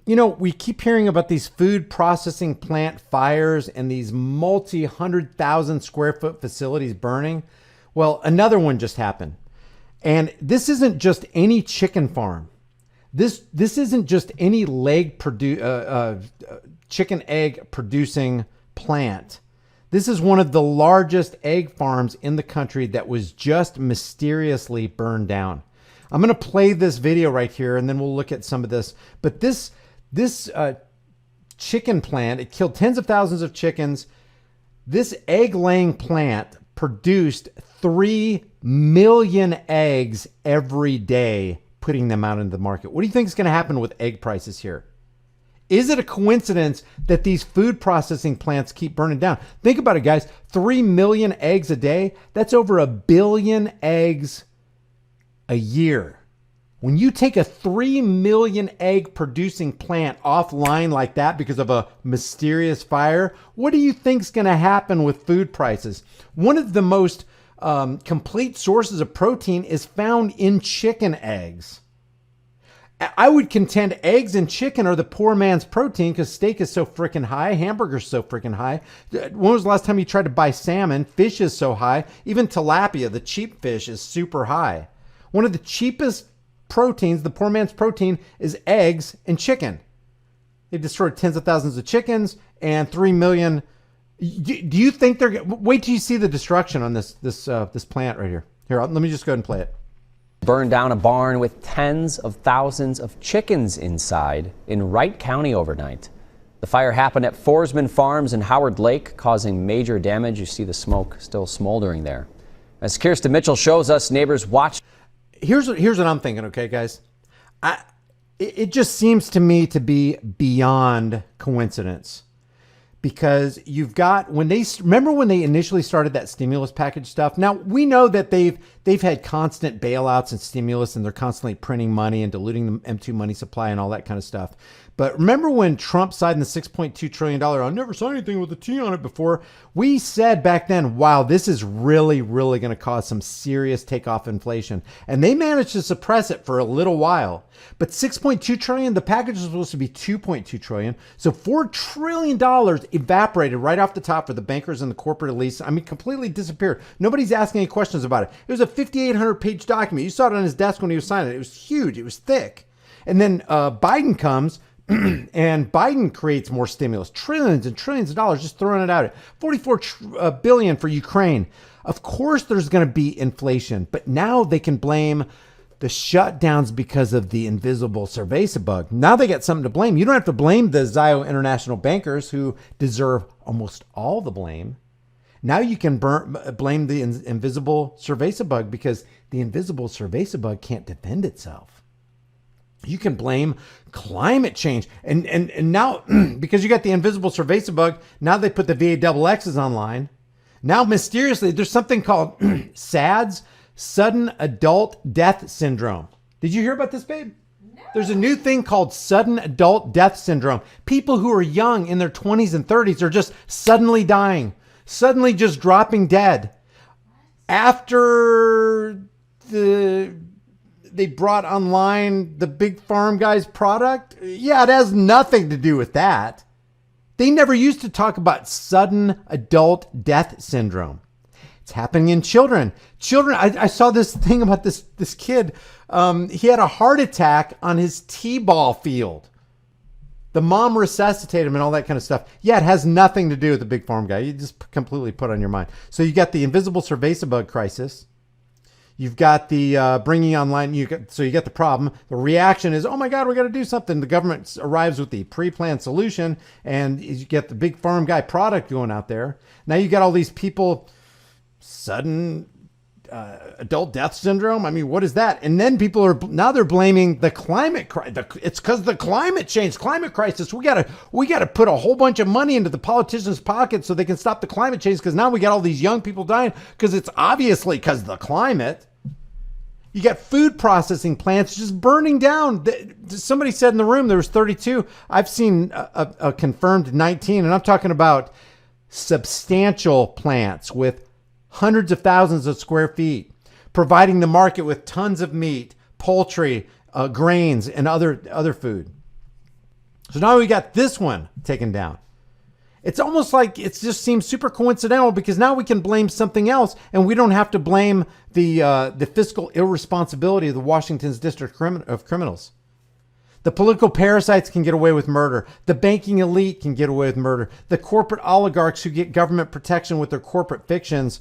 You know, we keep hearing about these food processing plant fires and these multi-100,000 square foot facilities burning. Well, another one just happened. And this isn't just any chicken farm. This isn't just any chicken egg producing plant. This is one of the largest egg farms in the country that was just mysteriously burned down. I'm going to play this video right here, and then we'll look at some of this. But this chicken plant, it killed tens of thousands of chickens. This egg laying plant produced 3 million eggs every day, putting them out into the market. What do you think is going to happen with egg prices here? Is it a coincidence that these food processing plants keep burning down? Think about it, guys. 3 million eggs a day. That's over 1 billion eggs a year. When you take a 3 million egg producing plant offline like that because of a mysterious fire, what do you think is going to happen with food prices? One of the most complete sources of protein is found in chicken eggs. I would contend eggs and chicken are the poor man's protein because steak is so freaking high. Hamburgers so freaking high. When was the last time you tried to buy salmon? Fish is so high. Even tilapia, the cheap fish, is super high. One of the cheapest proteins, the poor man's protein, is eggs and chicken. They destroyed tens of thousands of chickens and 3 million. Do you think they're... Wait till you see the destruction on this plant right here. Here, let me just go ahead and play it. Burned down a barn with tens of thousands of chickens inside in Wright County overnight. The fire happened at Forsman Farms in Howard Lake, causing major damage. You see the smoke still smoldering there. As Kirsten Mitchell shows us, neighbors watched. Here's what I'm thinking, okay, guys? It just seems to me to be beyond coincidence. Because you've got, remember when they initially started that stimulus package stuff? Now, we know that they've had constant bailouts and stimulus, and they're constantly printing money and diluting the M2 money supply and all that kind of stuff. But remember when Trump signed the $6.2 trillion, I never saw anything with a T on it before. We said back then, wow, this is really, really going to cause some serious takeoff inflation. And they managed to suppress it for a little while. But $6.2 trillion, the package was supposed to be $2.2 trillion. So $4 trillion evaporated right off the top for the bankers and the corporate elites. I mean, completely disappeared. Nobody's asking any questions about it. It was a 5,800 page document. You saw it on his desk when he was signing it. It was huge. It was thick. And then Biden comes and Biden creates more stimulus, trillions and trillions of dollars, just throwing it out at 44 billion for Ukraine. Of course, there's going to be inflation, but now they can blame the shutdowns because of the invisible cerveza bug. Now they got something to blame. You don't have to blame the Zio International bankers who deserve almost all the blame. Now you can blame the invisible cerveza bug because the invisible cerveza bug can't defend itself. You can blame climate change. And now, because you got the invisible cerveza bug, now they put the VAXXs online. Now, mysteriously, there's something called SADS, Sudden Adult Death Syndrome. Did you hear about this, babe? No. There's a new thing called Sudden Adult Death Syndrome. People who are young in their 20s and 30s are just suddenly dying, suddenly just dropping dead. After they brought online the big farm guy's product. Yeah, it has nothing to do with that. They never used to talk about sudden adult death syndrome. It's happening in children. I saw this thing about this kid. He had a heart attack on his T-ball field. The mom resuscitated him and all that kind of stuff. Yeah, it has nothing to do with the big farm guy. You just completely put on your mind. So you got the invisible cerveza bug crisis. You've got the bringing online. So you get the problem. The reaction is, oh my God, we got to do something. The government arrives with the pre-planned solution, and you get the big farm guy product going out there. Now you got all these people, sudden adult death syndrome. I mean, what is that? And then people are they're blaming the climate crisis. It's because of the climate change, climate crisis. We gotta put a whole bunch of money into the politicians' pockets so they can stop the climate change. Because now we got all these young people dying because it's obviously because of the climate. You got food processing plants just burning down. Somebody said in the room there was 32. I've seen a confirmed 19, and I'm talking about substantial plants with hundreds of thousands of square feet, providing the market with tons of meat, poultry, grains, and other food. So now we got this one taken down. It's almost like it just seems super coincidental because now we can blame something else and we don't have to blame the fiscal irresponsibility of the Washington's District of Criminals. The political parasites can get away with murder. The banking elite can get away with murder. The corporate oligarchs who get government protection with their corporate fictions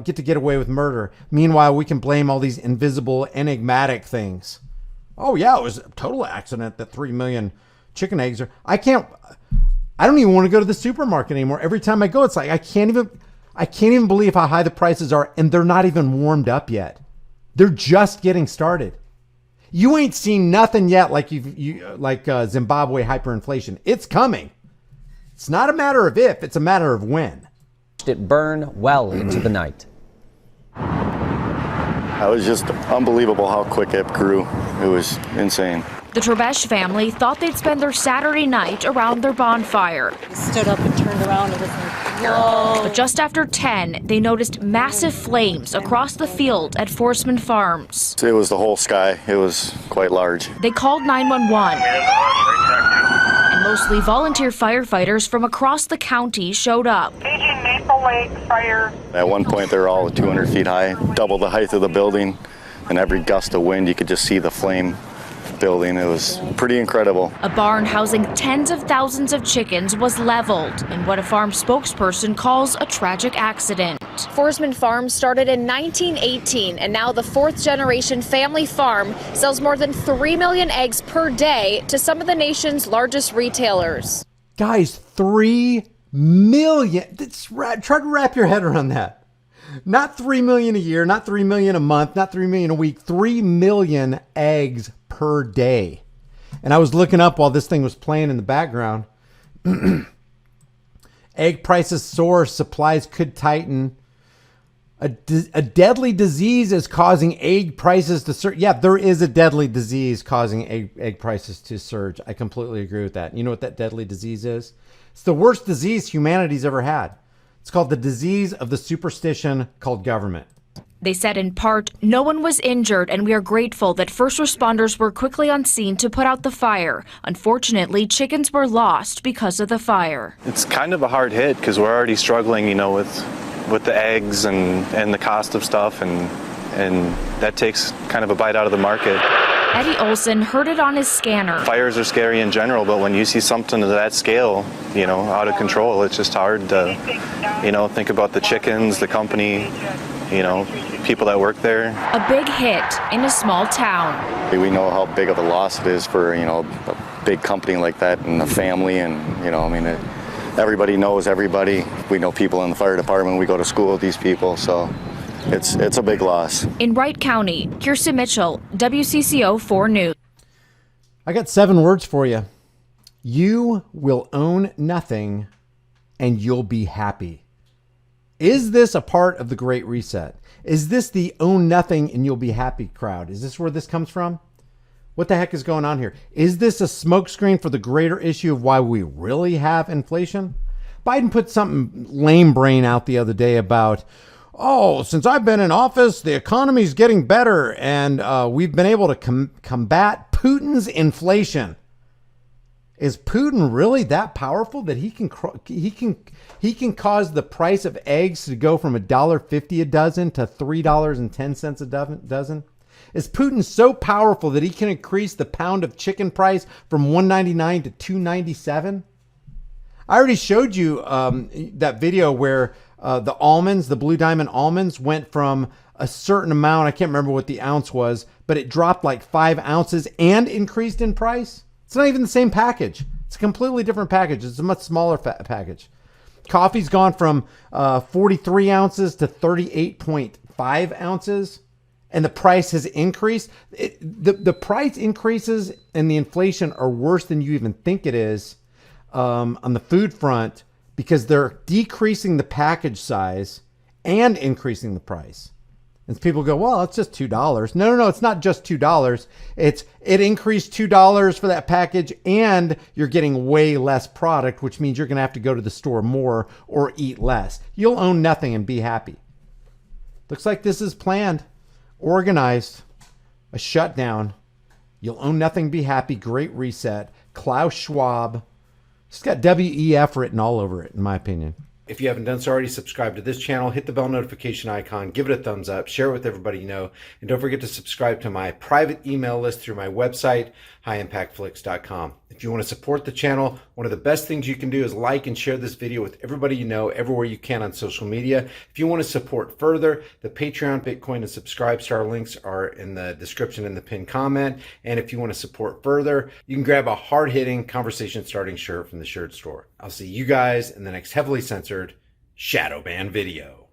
get away with murder. Meanwhile, we can blame all these invisible, enigmatic things. Oh yeah, it was a total accident that 3 million chicken eggs are. I don't even want to go to the supermarket anymore. Every time I go, it's like I can't even believe how high the prices are, and they're not even warmed up yet. They're just getting started. You ain't seen nothing yet like Zimbabwe hyperinflation. It's coming. It's not a matter of if, it's a matter of when. It burned well into the night. It was just unbelievable how quick it grew. It was insane. The Trebesh family thought they'd spend their Saturday night around their bonfire. We stood up and turned around. It was like, whoa. But just after 10, they noticed massive flames across the field at Forsman Farms. It was the whole sky. It was quite large. They called 911. And mostly volunteer firefighters from across the county showed up. Paging Maple Lake Fire. At one point, they were all 200 feet high, double the height of the building, and every gust of wind, you could just see the flame building. It was pretty incredible. A barn housing tens of thousands of chickens was leveled in what a farm spokesperson calls a tragic accident. Forsman Farm started in 1918, and now the fourth-generation family farm sells more than 3 million eggs per day to some of the nation's largest retailers. Guys, 3 million. Try to wrap your head around that. Not 3 million a year, not 3 million a month, not 3 million a week, 3 million eggs per day. And I was looking up while this thing was playing in the background. Egg prices soar, supplies could tighten. A deadly disease is causing egg prices to surge. Yeah, there is a deadly disease causing egg prices to surge. I completely agree with that. You know what that deadly disease is? It's the worst disease humanity's ever had. It's called the disease of the superstition called government. They said in part, no one was injured, and we are grateful that first responders were quickly on scene to put out the fire. Unfortunately, chickens were lost because of the fire. It's kind of a hard hit because we're already struggling, with the eggs and the cost of stuff, and that takes kind of a bite out of the market. Eddie Olson heard it on his scanner. Fires are scary in general, but when you see something of that scale, out of control, it's just hard to, think about the chickens, the company, people that work there. A big hit in a small town. We know how big of a loss it is for, a big company like that and a family, and, everybody knows everybody. We know people in the fire department. We go to school with these people, so it's a big loss. In Wright County, Kirsten Mitchell, WCCO 4 News. I got 7 words for you. You will own nothing and you'll be happy. Is this a part of the Great Reset? Is this the own nothing and you'll be happy crowd? Is this where this comes from? What the heck is going on here? Is this a smokescreen for the greater issue of why we really have inflation? Biden put something lame brain out the other day about, since I've been in office, the economy's getting better and we've been able to combat Putin's inflation. Is Putin really that powerful that he can cause the price of eggs to go from $1.50 a dozen to $3.10 a dozen? Is Putin so powerful that he can increase the pound of chicken price from $1.99 to $2.97? I already showed you that video where the almonds, the Blue Diamond almonds, went from a certain amount. I can't remember what the ounce was, but it dropped like 5 ounces and increased in price. It's not even the same package. It's a completely different package. It's a much smaller package. Coffee's gone from 43 ounces to 38.5 ounces, and the price has increased. The price increases and the inflation are worse than you even think it is on the food front because they're decreasing the package size and increasing the price. And people go, well, it's just $2. No, it's not just $2. It increased $2 for that package and you're getting way less product, which means you're going to have to go to the store more or eat less. You'll own nothing and be happy. Looks like this is planned, organized, a shutdown. You'll own nothing, be happy, Great Reset. Klaus Schwab. It's got WEF written all over it, in my opinion. If you haven't done so already, subscribe to this channel, hit the bell notification icon, give it a thumbs up, share it with everybody you know, and don't forget to subscribe to my private email list through my website, highimpactflix.com. If you want to support the channel, one of the best things you can do is like and share this video with everybody you know, everywhere you can on social media. If you want to support further, the Patreon, Bitcoin, and Subscribestar links are in the description in the pinned comment. And if you want to support further, you can grab a hard-hitting, conversation-starting shirt from the shirt store. I'll see you guys in the next heavily censored shadow ban video.